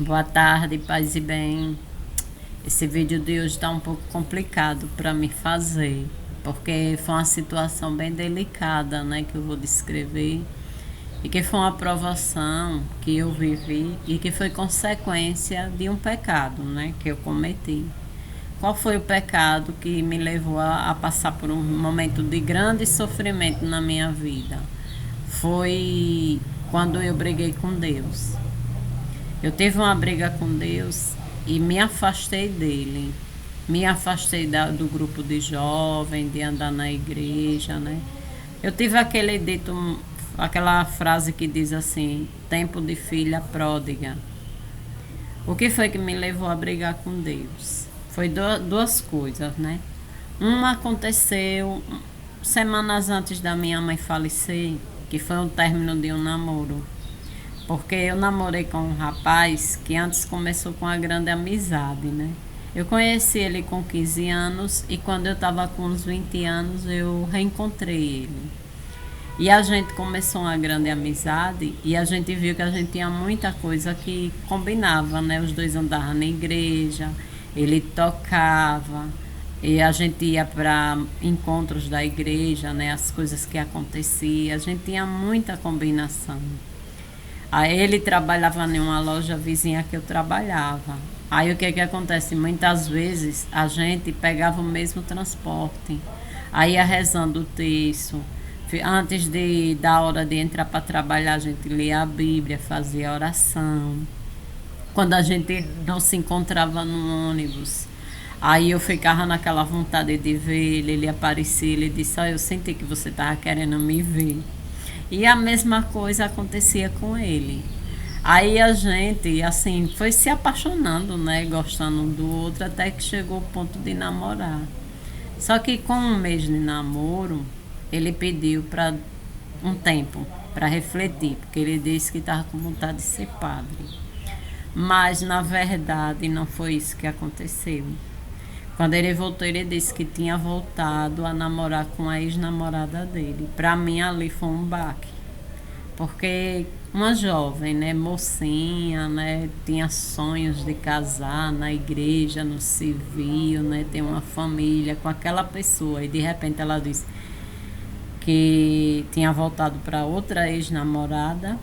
Boa tarde, paz e bem. Esse vídeo de hoje está um pouco complicado para me fazer, porque foi uma situação bem delicada, né, que eu vou descrever, e que foi uma provação que eu vivi e que foi consequência de um pecado, né, que eu cometi. Qual foi o pecado que me levou a passar por um momento de grande sofrimento na minha vida? Foi quando eu briguei com Deus. Eu tive uma briga com Deus e me afastei dele. Me afastei do grupo de jovens, de andar na igreja, né? Eu tive aquele dito, aquela frase que diz assim, tempo de filha pródiga. O que foi que me levou a brigar com Deus? Foi duas coisas, né? Uma aconteceu semanas antes da minha mãe falecer, que foi o término de um namoro. Porque eu namorei com um rapaz que antes começou com uma grande amizade, né? Eu conheci ele com 15 anos e quando eu estava com uns 20 anos eu reencontrei ele. E a gente começou uma grande amizade e a gente viu que a gente tinha muita coisa que combinava, né? Os dois andavam na igreja, ele tocava e a gente ia para encontros da igreja, né? As coisas que aconteciam, a gente tinha muita combinação. Aí ele trabalhava em uma loja vizinha que eu trabalhava. Aí o que que acontece? Muitas vezes a gente pegava o mesmo transporte. Aí ia rezando o texto. Antes da hora de entrar para trabalhar, a gente lia a Bíblia, fazia oração. Quando a gente não se encontrava no ônibus, aí eu ficava naquela vontade de ver ele, ele aparecia, ele disse, eu senti que você estava querendo me ver. E a mesma coisa acontecia com ele. Aí a gente, assim, foi se apaixonando, né? Gostando um do outro, até que chegou o ponto de namorar. Só que com um mês de namoro, ele pediu para um tempo para refletir, porque ele disse que estava com vontade de ser padre. Mas na verdade não foi isso que aconteceu. Quando ele voltou, ele disse que tinha voltado a namorar com a ex-namorada dele. Para mim ali foi um baque. Porque uma jovem, né, mocinha, né, tinha sonhos de casar na igreja, no civil, né, ter uma família com aquela pessoa. E de repente ela disse que tinha voltado para outra ex-namorada.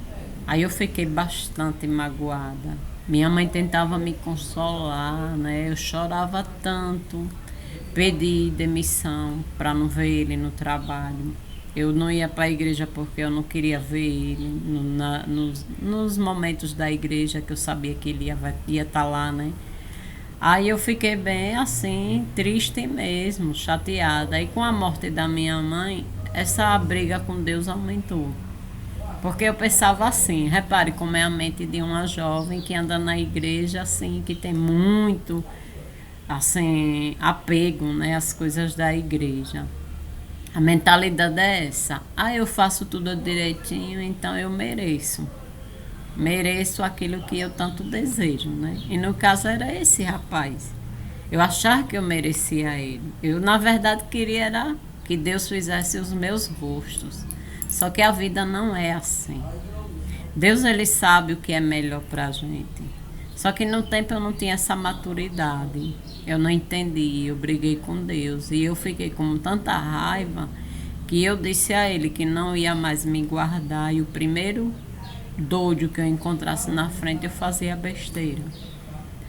Aí eu fiquei bastante magoada. Minha mãe tentava me consolar, né? Eu chorava tanto. Pedi demissão para não ver ele no trabalho. Eu não ia para a igreja porque eu não queria ver ele nos momentos da igreja que eu sabia que ele ia estar lá, né? Aí eu fiquei bem assim, triste mesmo, chateada. Aí com a morte da minha mãe, essa briga com Deus aumentou. Porque eu pensava assim, repare como é a mente de uma jovem que anda na igreja assim, que tem muito assim, apego, né, às coisas da igreja. A mentalidade é essa. Eu faço tudo direitinho, então eu mereço. Mereço aquilo que eu tanto desejo, né? E no caso era esse rapaz. Eu achava que eu merecia ele. Eu, na verdade, queria era que Deus fizesse os meus gostos. Só que a vida não é assim. Deus, ele sabe o que é melhor pra gente. Só que no tempo eu não tinha essa maturidade. Eu não entendi, eu briguei com Deus. E eu fiquei com tanta raiva que eu disse a ele que não ia mais me guardar. E o primeiro doido que eu encontrasse na frente eu fazia besteira.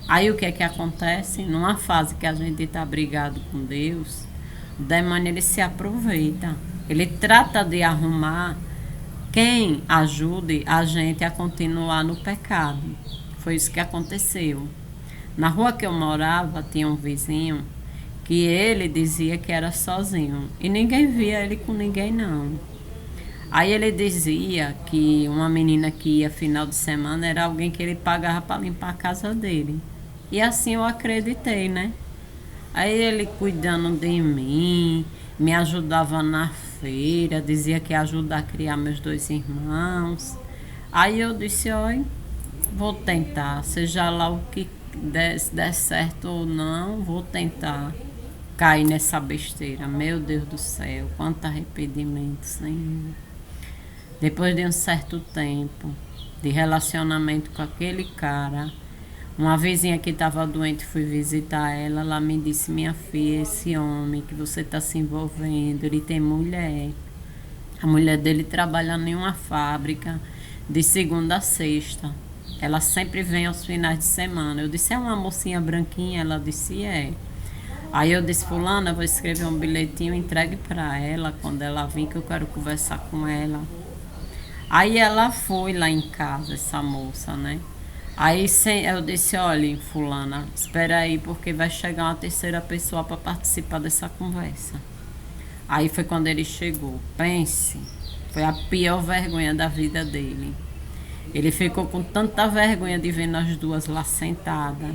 Aí o que é que acontece? Numa fase que a gente está brigado com Deus, o demônio ele se aproveita. Ele trata de arrumar quem ajude a gente a continuar no pecado. Foi isso que aconteceu. Na rua que eu morava, tinha um vizinho que ele dizia que era sozinho. E ninguém via ele com ninguém, não. Aí ele dizia que uma menina que ia final de semana era alguém que ele pagava para limpar a casa dele. E assim eu acreditei, né? Aí ele cuidando de mim, me ajudava na feira, dizia que ia ajudar a criar meus dois irmãos. Aí eu disse, olha, vou tentar, seja lá o que der certo ou não, vou tentar cair nessa besteira. Meu Deus do céu, quanto arrependimento, Senhor. Depois de um certo tempo de relacionamento com aquele cara, Uma vizinha que estava doente, fui visitar ela, ela me disse, minha filha, esse homem que você está se envolvendo, ele tem mulher. A mulher dele trabalha em uma fábrica de segunda a sexta. Ela sempre vem aos finais de semana. Eu disse, é uma mocinha branquinha? Ela disse, é. Aí eu disse, fulana, eu vou escrever um bilhetinho, entregue para ela quando ela vir, que eu quero conversar com ela. Aí ela foi lá em casa, essa moça, né? Aí eu disse, olha, fulana, espera aí, porque vai chegar uma terceira pessoa para participar dessa conversa. Aí foi quando ele chegou. Pense, foi a pior vergonha da vida dele. Ele ficou com tanta vergonha de ver nós duas lá sentadas.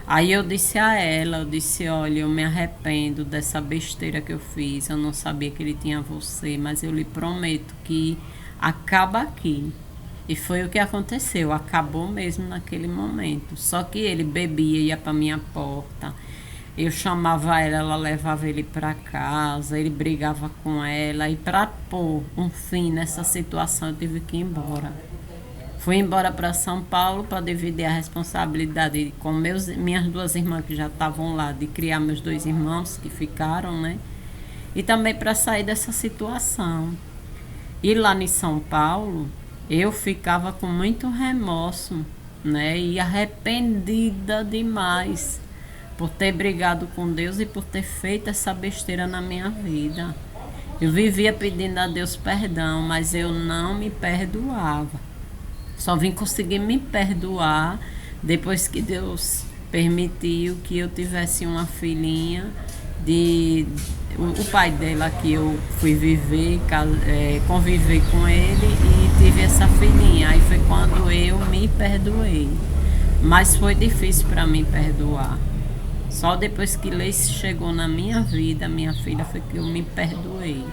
Aí eu disse a ela, eu disse, olha, eu me arrependo dessa besteira que eu fiz. Eu não sabia que ele tinha você, mas eu lhe prometo que acaba aqui. E foi o que aconteceu, acabou mesmo naquele momento. Só que ele bebia, ia para minha porta. Eu chamava ela, ela levava ele para casa, ele brigava com ela. E para pôr um fim nessa situação, eu tive que ir embora. Fui embora para São Paulo para dividir a responsabilidade com minhas duas irmãs que já estavam lá, de criar meus dois irmãos que ficaram, né? E também para sair dessa situação. E lá em São Paulo, eu ficava com muito remorso, né? E arrependida demais por ter brigado com Deus e por ter feito essa besteira na minha vida. Eu vivia pedindo a Deus perdão, mas eu não me perdoava. Só vim conseguir me perdoar depois que Deus permitiu que eu tivesse uma filhinha o pai dela, que eu fui viver, conviver com ele e tive essa filhinha. Aí foi quando eu me perdoei. Mas foi difícil para mim perdoar. Só depois que Leis chegou na minha vida, minha filha, foi que eu me perdoei.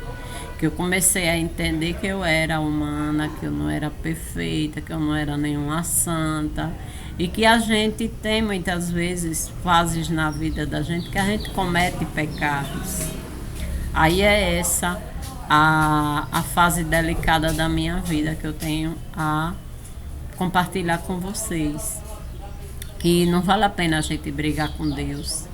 Que eu comecei a entender que eu era humana, que eu não era perfeita, que eu não era nenhuma santa. E que a gente tem muitas vezes fases na vida da gente que a gente comete pecados. Aí é essa a fase delicada da minha vida que eu tenho a compartilhar com vocês. Que não vale a pena a gente brigar com Deus.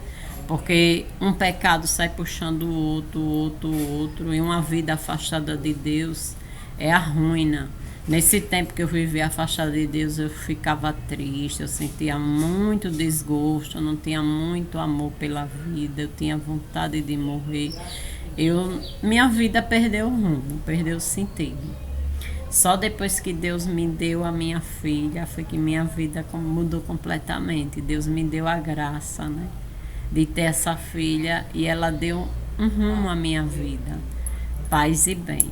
Porque um pecado sai puxando o outro, e uma vida afastada de Deus é a ruína. Nesse tempo que eu vivi afastada de Deus, eu ficava triste, eu sentia muito desgosto, eu não tinha muito amor pela vida, eu tinha vontade de morrer. Minha vida perdeu o rumo, perdeu o sentido. Só depois que Deus me deu a minha filha, foi que minha vida mudou completamente. Deus me deu a graça, né? De ter essa filha, e ela deu um rumo à minha vida, paz e bem.